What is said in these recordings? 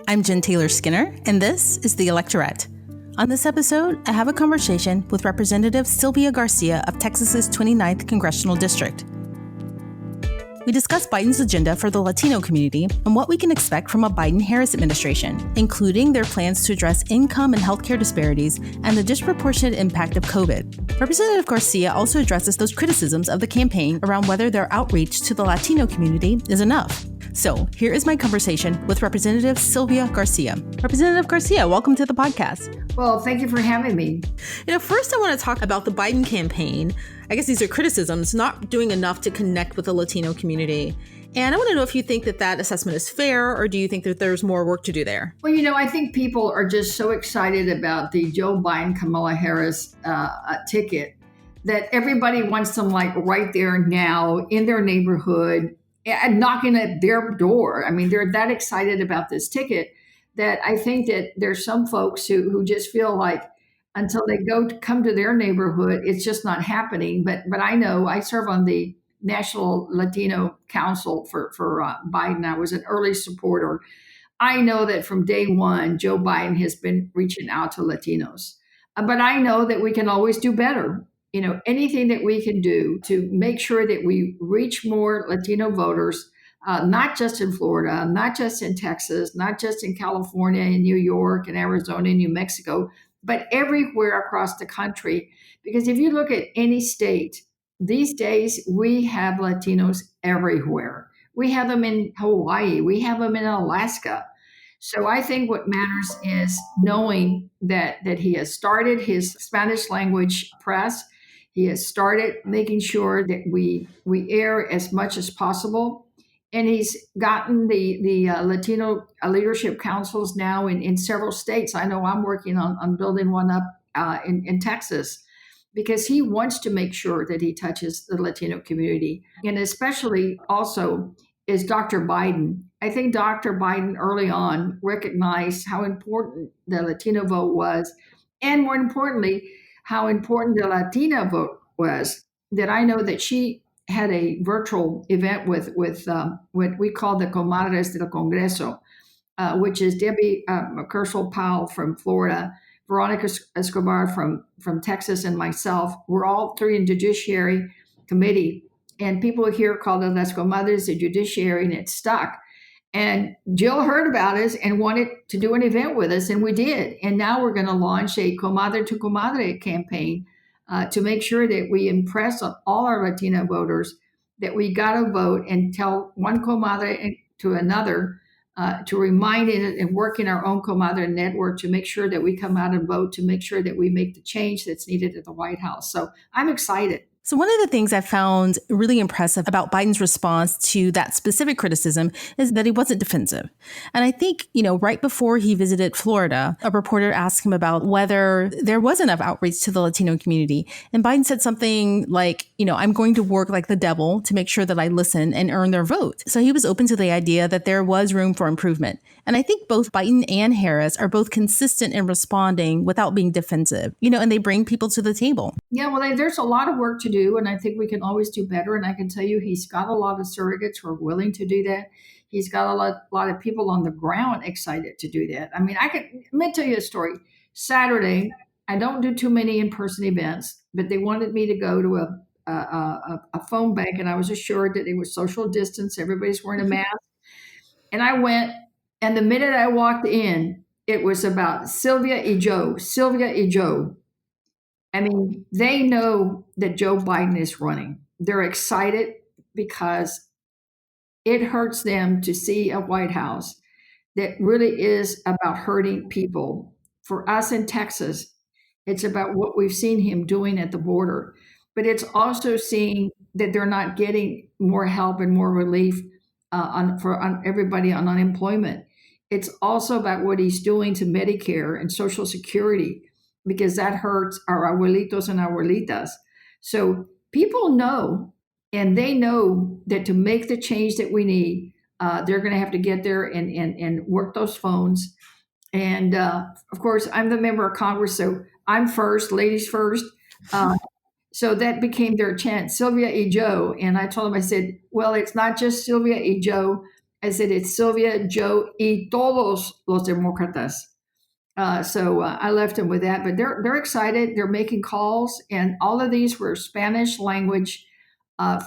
I'm Jen Taylor Skinner, and this is the Electorette. On this episode, I have a conversation with Representative Sylvia Garcia of Texas's 29th Congressional District. We discuss Biden's agenda for the Latino community and what we can expect from a Biden-Harris administration, including their plans to address income and healthcare disparities and the disproportionate impact of COVID. Representative Garcia also addresses those criticisms of the campaign around whether their outreach to the Latino community is enough. So here is my conversation with Representative Sylvia Garcia. Representative Garcia, welcome to the podcast. Well, thank you for having me. First I want to talk about the Biden campaign. I guess these are criticisms, not doing enough to connect with the Latino community. And I want to know if you think that that assessment is fair, or do you think that there's more work to do there? Well, I think people are just so excited about the Joe Biden-Kamala Harris ticket that everybody wants them right there now in their neighborhood and knocking at their door. I mean, they're that excited about this ticket that I think that there's some folks who just feel like until they come to their neighborhood, it's just not happening. But I know I serve on the National Latino Council for Biden. I was an early supporter. I know that from day one, Joe Biden has been reaching out to Latinos. But I know that we can always do better. Anything that we can do to make sure that we reach more Latino voters, not just in Florida, not just in Texas, not just in California and New York and Arizona and New Mexico, but everywhere across the country. Because if you look at any state, these days we have Latinos everywhere. We have them in Hawaii. We have them in Alaska. So I think what matters is knowing that he has started his Spanish language press. He has started making sure that we air as much as possible. And he's gotten the Latino leadership councils now in several states. I know I'm working on building one up in Texas because he wants to make sure that he touches the Latino community. And especially also is Dr. Biden. I think Dr. Biden early on recognized how important the Latino vote was, and more importantly, how important the Latina vote was. That I know that she had a virtual event with what we call the Comadres del Congreso, which is Debbie Kersel-Powell from Florida, Veronica Escobar from Texas, and myself. We're all three in Judiciary Committee, and people here call it Las Comadres de Judiciary, and it stuck. And Jill heard about us and wanted to do an event with us, and we did. And now we're going to launch a Comadre to Comadre campaign to make sure that we impress on all our Latina voters that we got to vote and tell one comadre to another to remind it and work in our own Comadre network to make sure that we come out and vote, to make sure that we make the change that's needed at the White House. So I'm excited. So one of the things I found really impressive about Biden's response to that specific criticism is that he wasn't defensive. And I think, right before he visited Florida, a reporter asked him about whether there was enough outreach to the Latino community. And Biden said something like, I'm going to work like the devil to make sure that I listen and earn their vote. So he was open to the idea that there was room for improvement. And I think both Biden and Harris are both consistent in responding without being defensive, and they bring people to the table. Yeah, well, there's a lot of work to do, and I think we can always do better. And I can tell you, he's got a lot of surrogates who are willing to do that. He's got a lot of people on the ground excited to do that. I mean, let me tell you a story. Saturday, I don't do too many in-person events, but they wanted me to go to a phone bank, and I was assured that they were social distance. Everybody's wearing a mask. And I went, and the minute I walked in, it was about Sylvia y Joe. I mean, they know that Joe Biden is running. They're excited because it hurts them to see a White House that really is about hurting people. For us in Texas, it's about what we've seen him doing at the border, but it's also seeing that they're not getting more help and more relief on everybody on unemployment. It's also about what he's doing to Medicare and Social Security, because that hurts our abuelitos and abuelitas. So people know, and they know that to make the change that we need, they're going to have to get there and work those phones. And of course, I'm the member of Congress, so I'm first, ladies first. So that became their chant, Sylvia y Joe. And I told them, I said, well, it's not just Sylvia y Joe. I said, it's Sylvia, Joe, y todos los demócratas. So I left them with that, but they're excited. They're making calls, and all of these were Spanish language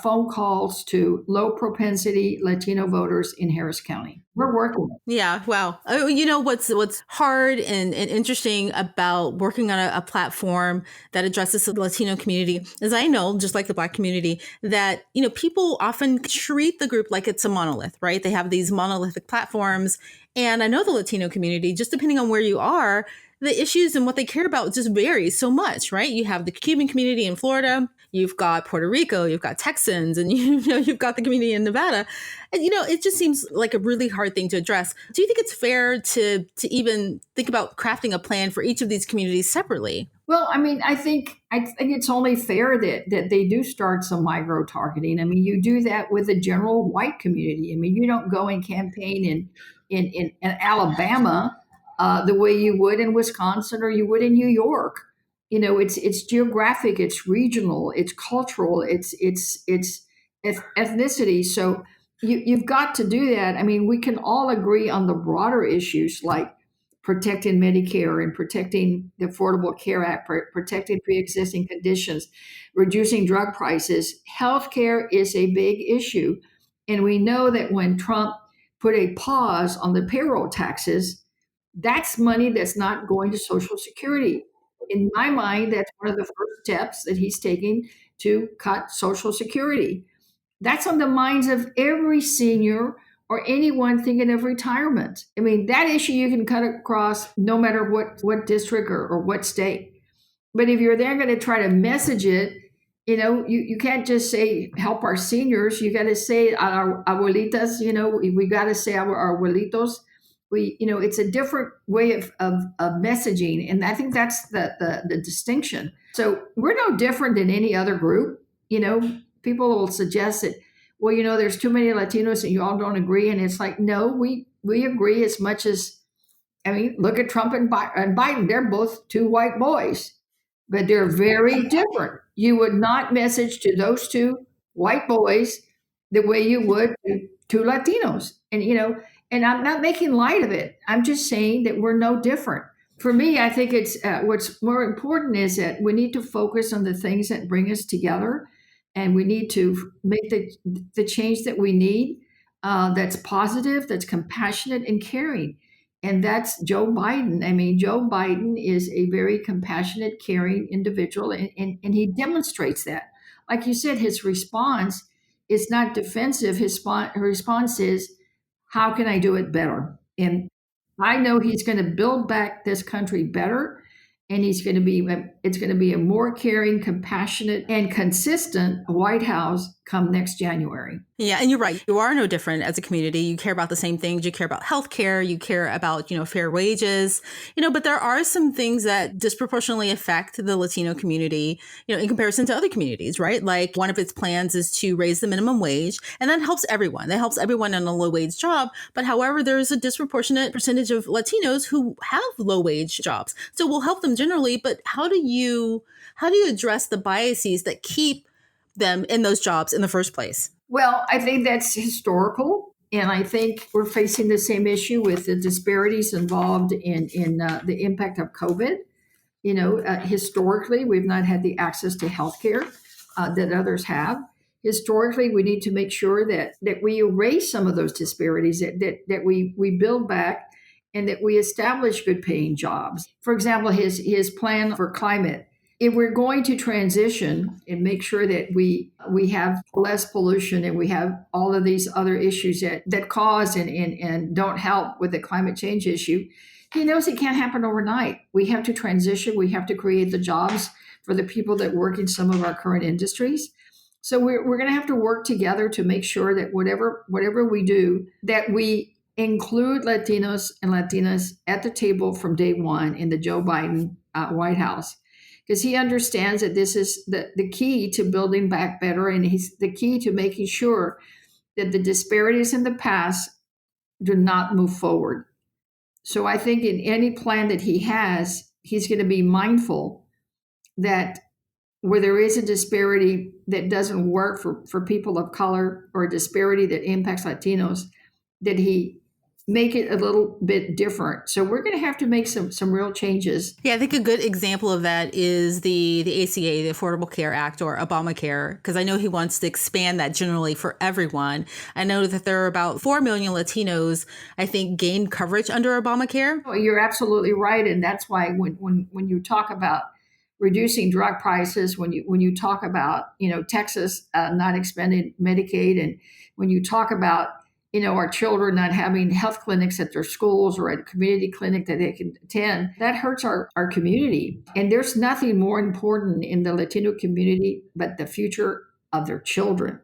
phone calls to low propensity Latino voters in Harris County. We're working. Yeah, wow. Oh, you know what's hard and interesting about working on a platform that addresses the Latino community is I know, just like the Black community, that people often treat the group like it's a monolith, right? They have these monolithic platforms, and I know the Latino community, just depending on where you are, the issues and what they care about just varies so much, right? You have the Cuban community in Florida, you've got Puerto Rico, you've got Texans, and you've got the community in Nevada. And it just seems like a really hard thing to address. Do you think it's fair to even think about crafting a plan for each of these communities separately? Well, I mean, I think it's only fair that they do start some micro targeting. I mean, you do that with the general white community. I mean, you don't go and campaign in Alabama the way you would in Wisconsin or you would in New York. It's geographic, it's regional, it's cultural, it's ethnicity. So you've got to do that. I mean, we can all agree on the broader issues like protecting Medicare and protecting the Affordable Care Act, protecting pre-existing conditions, reducing drug prices. Healthcare is a big issue. And we know that when Trump put a pause on the payroll taxes, that's money that's not going to Social Security. In my mind, that's one of the first steps that he's taking to cut Social Security. That's on the minds of every senior or anyone thinking of retirement. I mean, that issue you can cut across no matter what district or what state. But if you're then going to try to message it, you can't just say help our seniors. You got to say our abuelitas. We got to say our abuelitos. It's a different way of messaging, and I think that's the distinction. So we're no different than any other group. People will suggest that, well, there's too many Latinos and you all don't agree, and it's like, no, we agree as much as, I mean, look at Trump and Biden. They're both two white boys, but they're very different. You would not message to those two white boys the way you would to two Latinos, and I'm not making light of it. I'm just saying that we're no different. For me, I think it's what's more important is that we need to focus on the things that bring us together, and we need to make the change that we need that's positive, that's compassionate and caring. And that's Joe Biden. I mean, Joe Biden is a very compassionate, caring individual, and he demonstrates that. Like you said, his response is not defensive. His response is, how can I do it better? And I know he's going to build back this country better, and it's going to be a more caring, compassionate, and consistent White House come next January. Yeah, and you're right. You are no different as a community. You care about the same things. You care about healthcare. You care about, fair wages. But there are some things that disproportionately affect the Latino community, in comparison to other communities, right? Like one of its plans is to raise the minimum wage, and that helps everyone. That helps everyone in a low wage job. But however, there's a disproportionate percentage of Latinos who have low wage jobs. So we'll help them generally, but how do you address the biases that keep them in those jobs in the first place? Well, I think that's historical. And I think we're facing the same issue with the disparities involved in the impact of COVID. Historically, we've not had the access to healthcare that others have. Historically, we need to make sure that we erase some of those disparities, that we build back, and that we establish good paying jobs. For example, his plan for climate. If we're going to transition and make sure that we have less pollution and we have all of these other issues that cause and don't help with the climate change issue, he knows it can't happen overnight. We have to transition. We have to create the jobs for the people that work in some of our current industries. So we're going to have to work together to make sure that whatever we do, that we include Latinos and Latinas at the table from day one in the Joe Biden White House. Because he understands that this is the key to building back better, and he's the key to making sure that the disparities in the past do not move forward. So I think in any plan that he has, he's going to be mindful that where there is a disparity that doesn't work for people of color, or a disparity that impacts Latinos, did he make it a little bit different? So we're going to have to make some real changes. Yeah, I think a good example of that is the ACA, the Affordable Care Act, or Obamacare, because I know he wants to expand that generally for everyone. I know that there are about 4 million Latinos, I think, gained coverage under Obamacare. Well, you're absolutely right. And that's why when you talk about reducing drug prices, when you talk about, Texas not expanding Medicaid, and when you talk about, our children not having health clinics at their schools or at a community clinic that they can attend, that hurts our community. And there's nothing more important in the Latino community but the future of their children.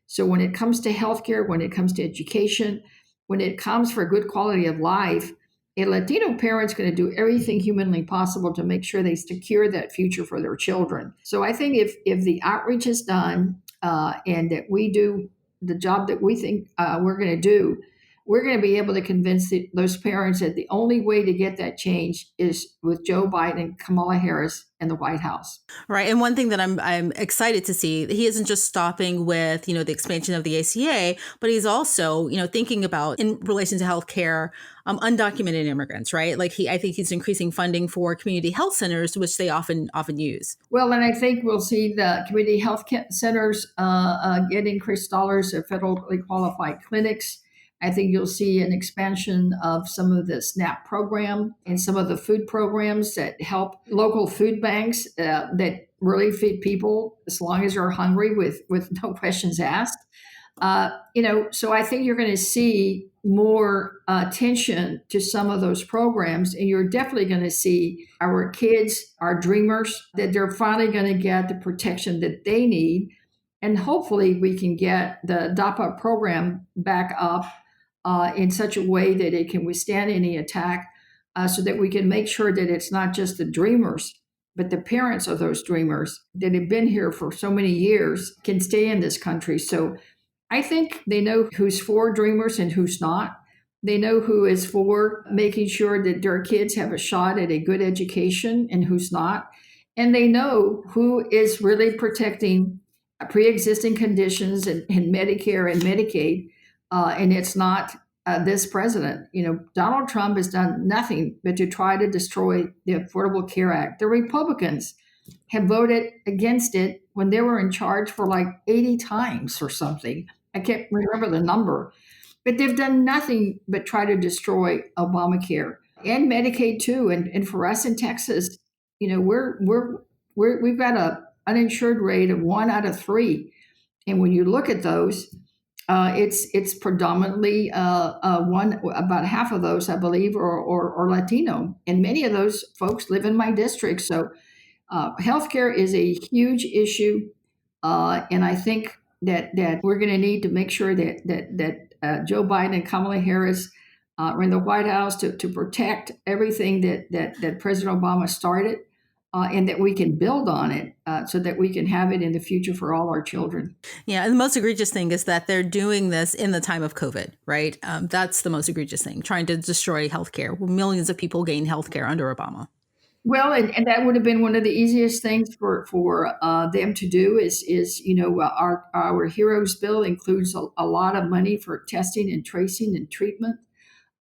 So when it comes to healthcare, when it comes to education, when it comes for good quality of life, a Latino parent's going to do everything humanly possible to make sure they secure that future for their children. So I think if the outreach is done and that we do the job that we think we're going to do, we're going to be able to convince those parents that the only way to get that change is with Joe Biden, Kamala Harris, and the White House. Right. And one thing that I'm excited to see, he isn't just stopping with, the expansion of the ACA, but he's also, thinking about, in relation to healthcare, undocumented immigrants, right? Like I think he's increasing funding for community health centers, which they often use. Well, and I think we'll see the community health centers get increased dollars of federally qualified clinics. I think you'll see an expansion of some of the SNAP program and some of the food programs that help local food banks that really feed people as long as you're hungry with no questions asked. So I think you're going to see more attention to some of those programs, and you're definitely going to see our kids, our dreamers, that they're finally going to get the protection that they need. And hopefully we can get the DAPA program back up in such a way that it can withstand any attack, so that we can make sure that it's not just the dreamers, but the parents of those dreamers that have been here for so many years can stay in this country. So I think they know who's for dreamers and who's not. They know who is for making sure that their kids have a shot at a good education and who's not. And they know who is really protecting pre-existing conditions in Medicare and Medicaid. And it's not this president. Donald Trump has done nothing but to try to destroy the Affordable Care Act. The Republicans have voted against it when they were in charge for like 80 times or something. I can't remember the number, but they've done nothing but try to destroy Obamacare and Medicaid too. And for us in Texas, we've got a uninsured rate of 1 out of 3, and when you look at those, it's predominantly about half of those, I believe, are Latino, and many of those folks live in my district. So healthcare is a huge issue, and I think that we're going to need to make sure that Joe Biden and Kamala Harris are in the White House to protect everything that President Obama started, and that we can build on it so that we can have it in the future for all our children. Yeah. And the most egregious thing is that they're doing this in the time of COVID, right? That's the most egregious thing, trying to destroy healthcare. Millions of people gained healthcare under Obama. Well, and that would have been one of the easiest things for them to do is our Heroes bill includes a lot of money for testing and tracing and treatment.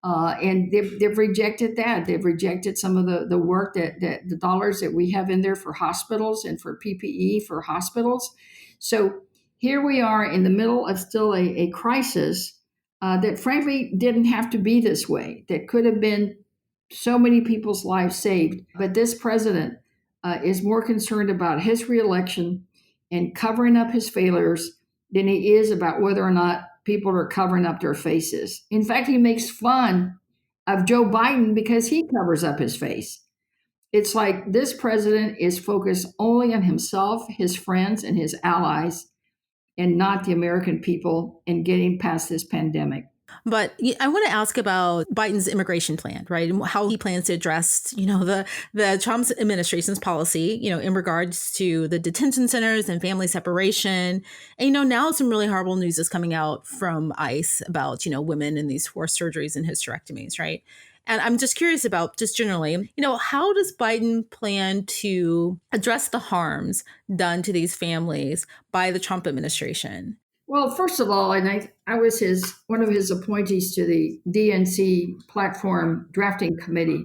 And they've rejected that. They've rejected some of the work that the dollars that we have in there for hospitals and for PPE for hospitals. So here we are in the middle of still a crisis that frankly didn't have to be this way, that could have been so many people's lives saved. But this president is more concerned about his reelection and covering up his failures than he is about whether or not people are covering up their faces. In fact, he makes fun of Joe Biden because he covers up his face. It's like this president is focused only on himself, his friends, and his allies, and not the American people in getting past this pandemic. But I want to ask about Biden's immigration plan, right? And how he plans to address, the Trump administration's policy, in regards to the detention centers and family separation. And, now some really horrible news is coming out from ICE about, women in these forced surgeries and hysterectomies, right? And I'm just curious about, just generally, how does Biden plan to address the harms done to these families by the Trump administration? Well, first of all, and I was one of his appointees to the DNC platform drafting committee.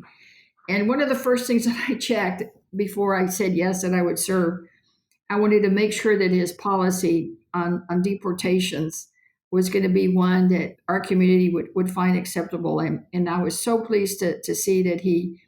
And one of the first things that I checked before I said yes that I would serve, I wanted to make sure that his policy on deportations was going to be one that our community would find acceptable. And I was so pleased to see that he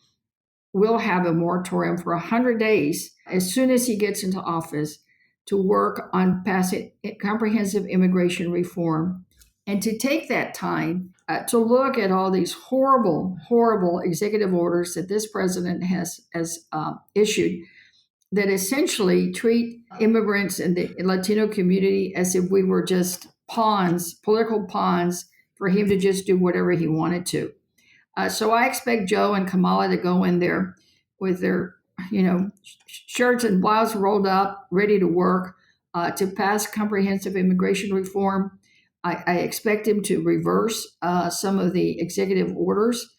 will have a moratorium for 100 days as soon as he gets into office to work on passing comprehensive immigration reform and to take that time to look at all these horrible, horrible executive orders that this president has issued that essentially treat immigrants and the Latino community as if we were just pawns, political pawns, for him to just do whatever he wanted to. So I expect Joe and Kamala to go in there with their, shirts and blouses rolled up, ready to work to pass comprehensive immigration reform. I expect him to reverse some of the executive orders,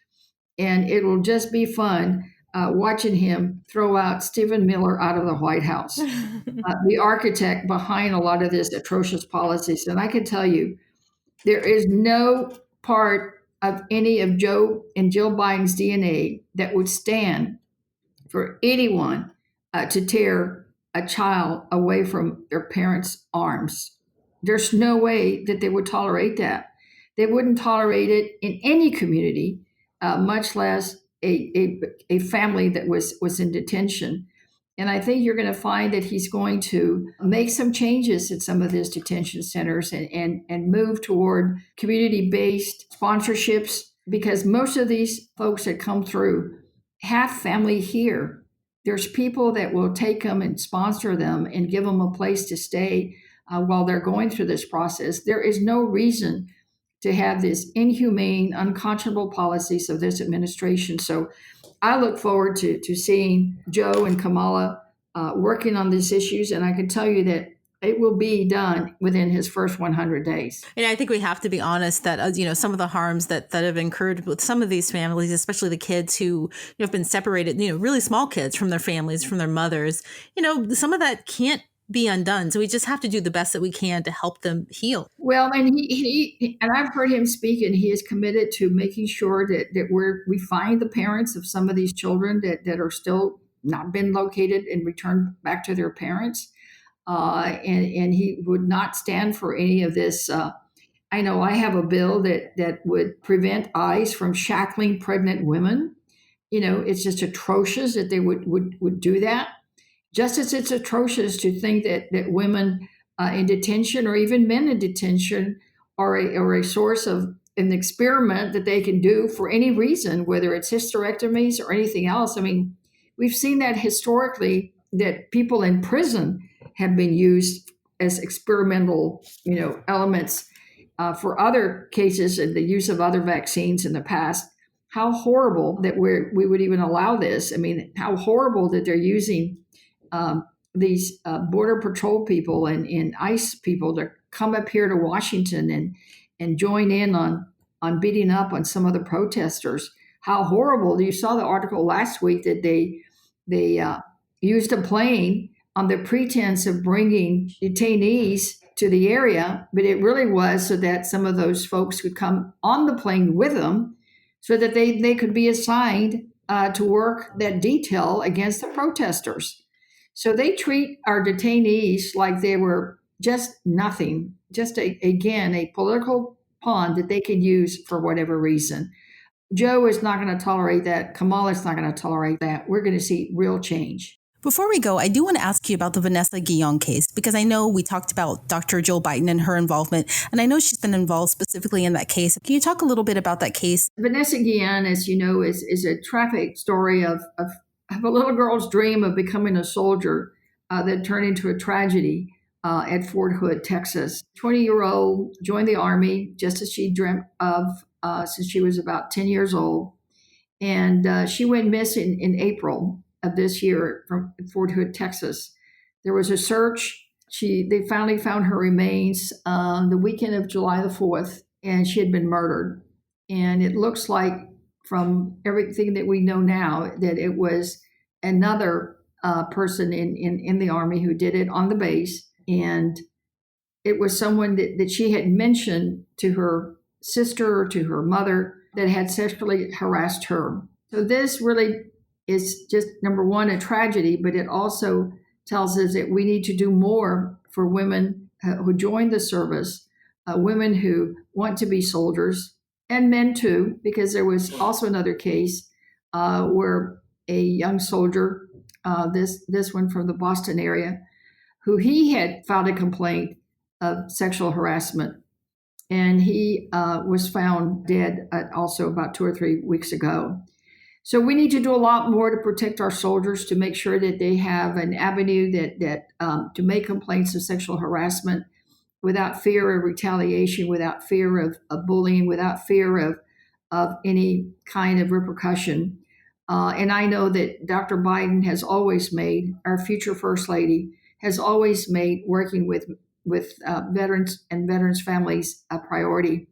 and it will just be fun watching him throw out Stephen Miller out of the White House, the architect behind a lot of this atrocious policies. And I can tell you, there is no part of any of Joe and Jill Biden's DNA that would stand for anyone to tear a child away from their parents' arms. There's no way that they would tolerate that. They wouldn't tolerate it in any community, much less a family that was in detention. And I think you're going to find that he's going to make some changes at some of these detention centers and move toward community-based sponsorships, because most of these folks that come through have family here. There's people that will take them and sponsor them and give them a place to stay while they're going through this process. There is no reason to have this inhumane, unconscionable policies of this administration. So I look forward to seeing Joe and Kamala working on these issues, and I can tell you that it will be done within his first 100 days. And I think we have to be honest that, some of the harms that have incurred with some of these families, especially the kids who have been separated, really small kids from their families, from their mothers, some of that can't be undone. So we just have to do the best that we can to help them heal. Well, and he and I've heard him speak, and he is committed to making sure that we find the parents of some of these children that are still not been located and returned back to their parents. And he would not stand for any of this. I know I have a bill that would prevent ICE from shackling pregnant women. It's just atrocious that they would do that. Just as it's atrocious to think that women in detention, or even men in detention, are a source of an experiment that they can do for any reason, whether it's hysterectomies or anything else. I mean, we've seen that historically, that people in prison have been used as experimental, elements for other cases, and the use of other vaccines in the past. How horrible that we would even allow this. I mean, how horrible that they're using these Border Patrol people and ICE people to come up here to Washington and join in on beating up on some of the protesters. How horrible. You saw the article last week that they used a plane on the pretense of bringing detainees to the area, but it really was so that some of those folks could come on the plane with them so that they could be assigned to work that detail against the protesters. So they treat our detainees like they were just nothing, just a political pawn that they can use for whatever reason. Joe is not going to tolerate that. Kamala is not going to tolerate that. We're going to see real change. Before we go, I do want to ask you about the Vanessa Guillén case, because I know we talked about Dr. Jill Biden and her involvement, and I know she's been involved specifically in that case. Can you talk a little bit about that case? Vanessa Guillén, as you know, is a tragic story of a little girl's dream of becoming a soldier that turned into a tragedy at Fort Hood, Texas. 20-year-old joined the Army just as she dreamt of since she was about 10 years old. And she went missing in April of this year from Fort Hood, Texas. There was a search. They finally found her remains the weekend of July the 4th, and she had been murdered. And it looks like, from everything that we know now, that it was another person in the Army who did it on the base. And it was someone that she had mentioned to her sister or to her mother that had sexually harassed her. So this really is just, number one, a tragedy, but it also tells us that we need to do more for women who join the service, women who want to be soldiers, and men too, because there was also another case where a young soldier, this one from the Boston area, who he had filed a complaint of sexual harassment. And he was found dead also about 2 or 3 weeks ago. So we need to do a lot more to protect our soldiers, to make sure that they have an avenue that to make complaints of sexual harassment without fear of retaliation, without fear of bullying, without fear of any kind of repercussion. And I know that Dr. Biden has always made, our future First Lady, has always made working with veterans and veterans' families a priority.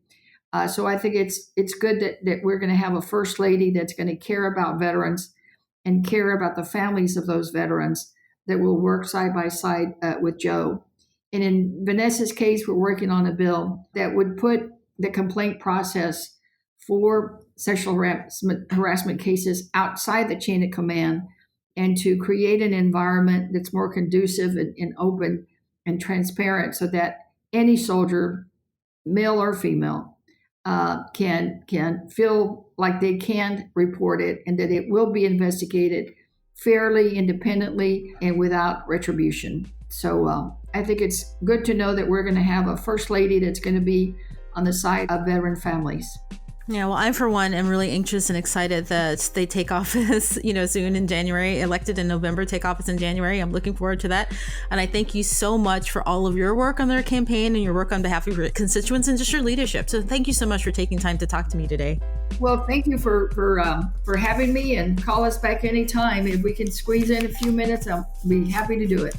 So I think it's good that we're going to have a First Lady that's going to care about veterans and care about the families of those veterans, that will work side by side with Joe. And in Vanessa's case, we're working on a bill that would put the complaint process for sexual harassment cases outside the chain of command, and to create an environment that's more conducive and open and transparent, so that any soldier, male or female, can feel like they can report it, and that it will be investigated fairly, independently, and without retribution. So I think it's good to know that we're going to have a First Lady that's going to be on the side of veteran families. Yeah, well, I, for one, am really anxious and excited that they take office, soon in January, elected in November, take office in January. I'm looking forward to that. And I thank you so much for all of your work on their campaign and your work on behalf of your constituents and just your leadership. So thank you so much for taking time to talk to me today. Well, thank you for having me, and call us back anytime. If we can squeeze in a few minutes, I'll be happy to do it.